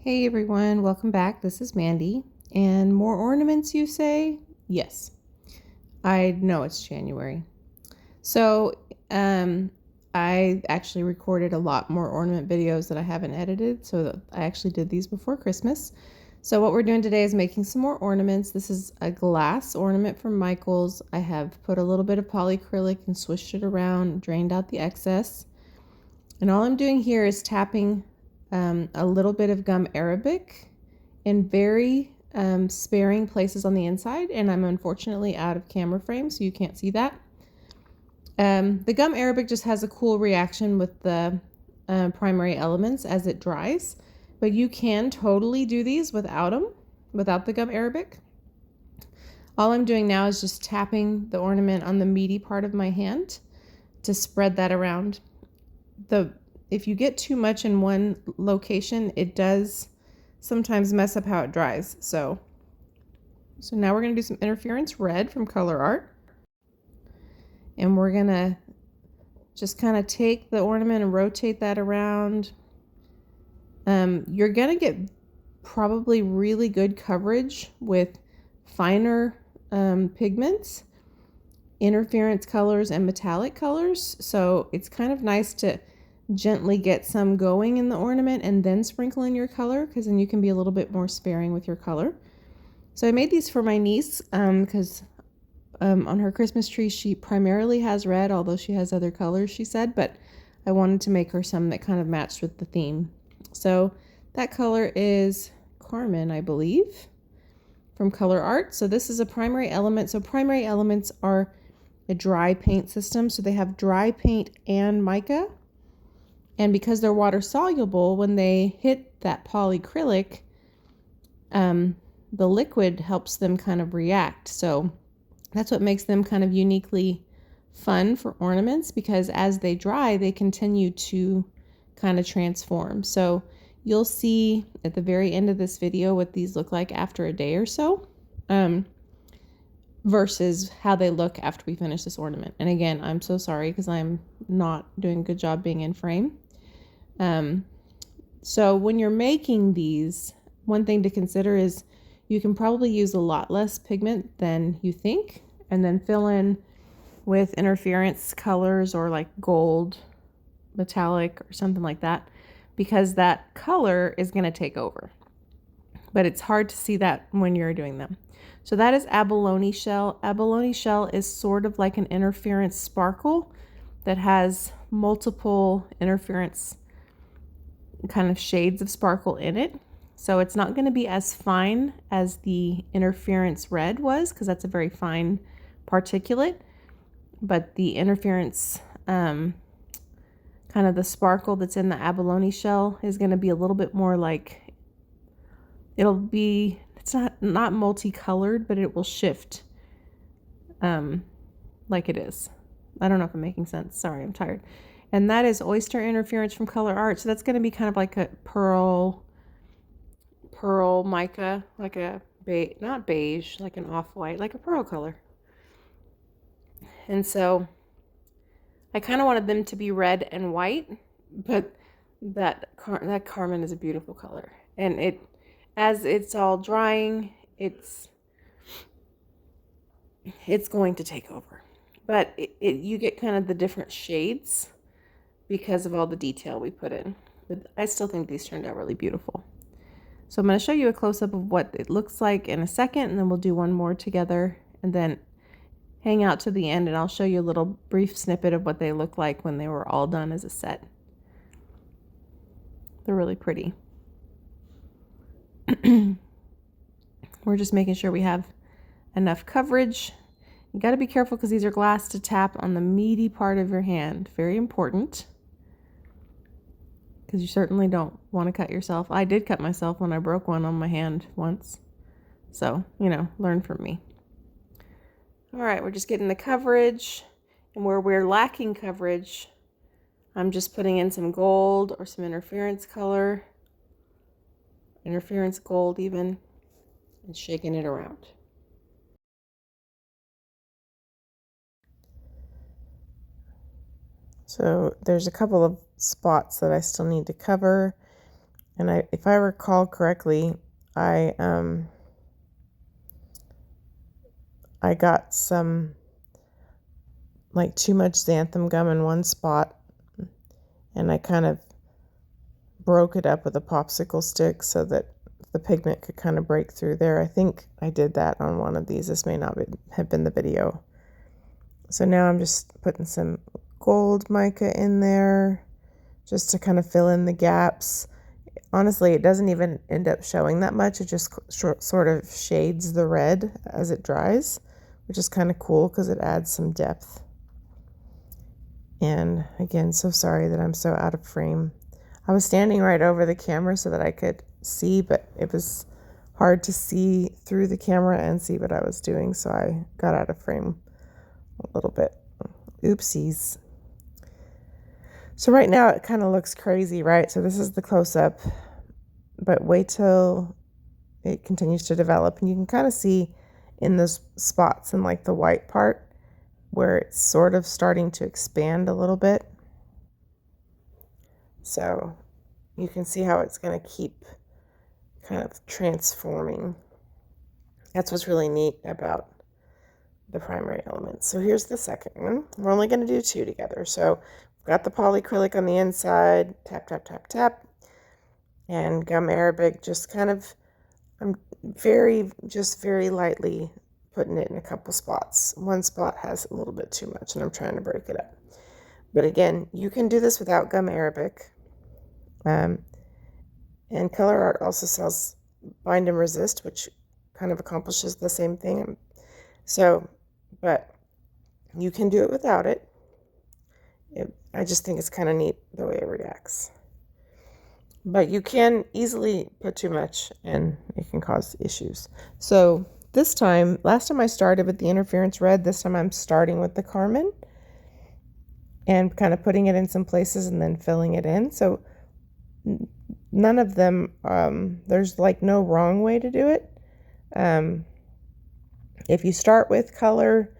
Hey everyone, welcome back. This is Mandy. And more ornaments, you say? Yes, I know it's January. So, I actually recorded a lot more ornament videos that I haven't edited, so I actually did these before Christmas. So what we're doing today is making some more ornaments. This is a glass ornament from Michaels. I have put a little bit of polyacrylic and swished it around, drained out the excess. And all I'm doing here is tapping a little bit of gum arabic in very sparing places on the inside, and I'm unfortunately out of camera frame, so you can't see that. The gum arabic just has a cool reaction with the primary elements as it dries, but you can totally do these without the gum arabic. All I'm doing now is just tapping the ornament on the meaty part of my hand to spread that around. If you get too much in one location, it does sometimes mess up how it dries. So now we're going to do some interference red from Colourarte. And we're going to just kind of take the ornament and rotate that around. You're going to get probably really good coverage with finer pigments, interference colors, and metallic colors. So it's kind of nice to gently get some going in the ornament and then sprinkle in your color, because then you can be a little bit more sparing with your color. So I made these for my niece because on her Christmas tree she primarily has red, although she has other colors, she said, but I wanted to make her some that kind of matched with the theme. So that color is Carmen, I believe, from Colourarte. So this is a primary element. So primary elements are a dry paint system. So they have dry paint and mica. And because they're water soluble, when they hit that polyacrylic, the liquid helps them kind of react. So that's what makes them kind of uniquely fun for ornaments, because as they dry, they continue to kind of transform. So you'll see at the very end of this video what these look like after a day or so, versus how they look after we finish this ornament. And again, I'm so sorry because I'm not doing a good job being in frame. So when you're making these, one thing to consider is you can probably use a lot less pigment than you think, and then fill in with interference colors or like gold, metallic, or something like that, because that color is going to take over. But it's hard to see that when you're doing them. So that is Abalone shell. Abalone shell is sort of like an interference sparkle that has multiple interference kind of shades of sparkle in it. So it's not going to be as fine as the interference red was, because that's a very fine particulate, but the interference kind of the sparkle that's in the abalone shell is going to be a little bit more like, it's not multicolored, but it will shift like it is. I don't know if I'm making sense. Sorry, I'm tired. And that is Oyster interference from Colourarte. So that's going to be kind of like a pearl mica, like a not beige, like an off-white, like a pearl color. And so I kind of wanted them to be red and white, but that Carmen is a beautiful color. And as it's all drying, it's going to take over. But you get kind of the different shades because of all the detail we put in. But I still think these turned out really beautiful. So I'm going to show you a close-up of what it looks like in a second, and then we'll do one more together, and then hang out to the end, and I'll show you a little brief snippet of what they look like when they were all done as a set. They're really pretty. We're just making sure we have enough coverage. You got to be careful because these are glass, to tap on the meaty part of your hand. Very important, because you certainly don't want to cut yourself. I did cut myself when I broke one on my hand once. So, learn from me. All right, we're just getting the coverage. And where we're lacking coverage, I'm just putting in some gold or some interference color, interference gold even, and shaking it around. So there's a couple of spots that I still need to cover. And if I recall correctly, I got some, like, too much xanthan gum in one spot, and I kind of broke it up with a popsicle stick so that the pigment could kind of break through there. I think I did that on one of these. This may not have been the video. So now I'm just putting some gold mica in there just to kind of fill in the gaps. Honestly, it doesn't even end up showing that much. It just sort of shades the red as it dries, which is kind of cool because it adds some depth. And again, so sorry that I'm so out of frame. I was standing right over the camera so that I could see, but it was hard to see through the camera and see what I was doing, so I got out of frame a little bit. Oopsies. So right now it kind of looks crazy, right? So this is the close-up, but wait till it continues to develop, and you can kind of see in those spots in, like, the white part where it's sort of starting to expand a little bit. So you can see how it's going to keep kind of transforming. That's what's really neat about the primary elements. So here's the second one. We're only going to do 2 together. So we've got the polyacrylic on the inside, tap, tap, tap, tap, and gum arabic, just kind of, I'm very lightly putting it in a couple spots. One spot has a little bit too much, and I'm trying to break it up. But again, you can do this without gum arabic. And Colourarte also sells Bind and Resist, which kind of accomplishes the same thing. So, but you can do it without it. I just think it's kind of neat the way it reacts. But you can easily put too much, and it can cause issues. So this time, last time I started with the interference red, this time I'm starting with the Carmen and kind of putting it in some places and then filling it in. So none of them, there's like no wrong way to do it. If you start with color,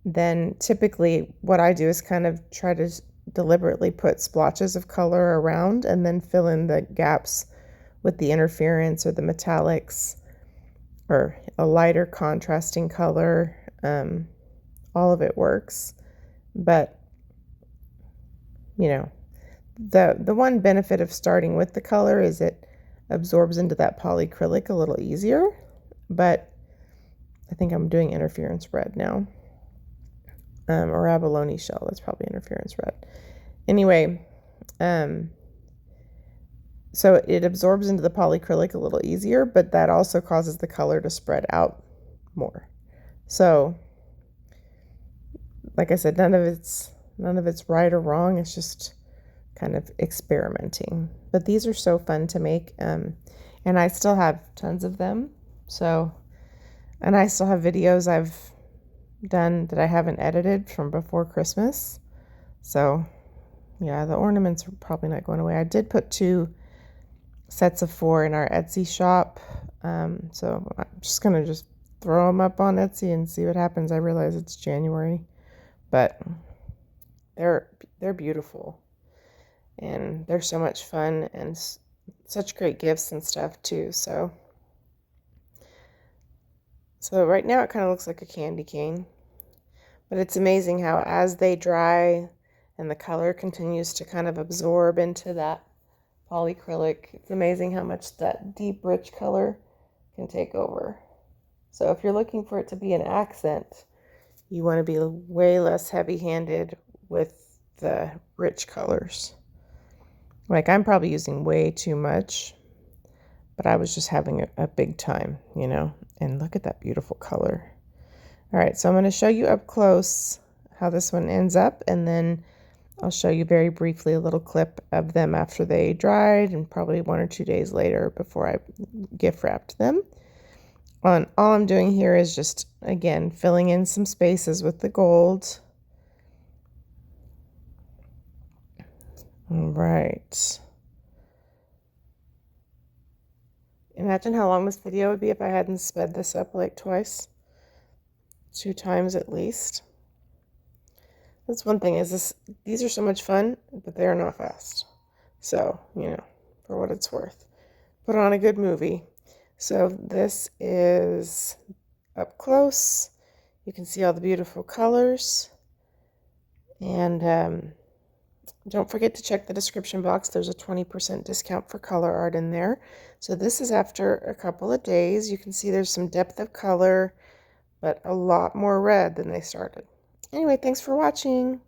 then typically what I do is kind of try to deliberately put splotches of color around and then fill in the gaps with the interference or the metallics or a lighter contrasting color. All of it works. But, you know, the one benefit of starting with the color is it absorbs into that polyacrylic a little easier. But I think I'm doing interference red now. Or Abalone shell, that's probably interference red. Anyway, so it absorbs into the polyacrylic a little easier, but that also causes the color to spread out more. So, like I said, none of it's right or wrong. It's just kind of experimenting. But these are so fun to make, and I still have tons of them. So, and I still have videos I've done that I haven't edited from before Christmas. So yeah, the ornaments are probably not going away. I did put 2 sets of 4 in our Etsy shop. So I'm just going to throw them up on Etsy and see what happens. I realize it's January, but they're beautiful and they're so much fun and such great gifts and stuff too. So right now it kind of looks like a candy cane, but it's amazing how as they dry and the color continues to kind of absorb into that polyacrylic, it's amazing how much that deep, rich color can take over. So if you're looking for it to be an accent, you want to be way less heavy-handed with the rich colors. Like, I'm probably using way too much, but I was just having a big time, you know. And look at that beautiful color. All right, so I'm going to show you up close how this one ends up, and then I'll show you very briefly a little clip of them after they dried and probably 1 or 2 days later before I gift wrapped them. All I'm doing here is just, again, filling in some spaces with the gold. All right. Imagine how long this video would be if I hadn't sped this up like twice. 2 times at least. That's one thing, is these are so much fun, but they are not fast. So, you know, for what it's worth. put on a good movie. So this is up close. You can see all the beautiful colors. And don't forget to check the description box. There's a 20% discount for Colourarte in there. So this is after a couple of days. You can see there's some depth of color, but a lot more red than they started. Anyway, thanks for watching.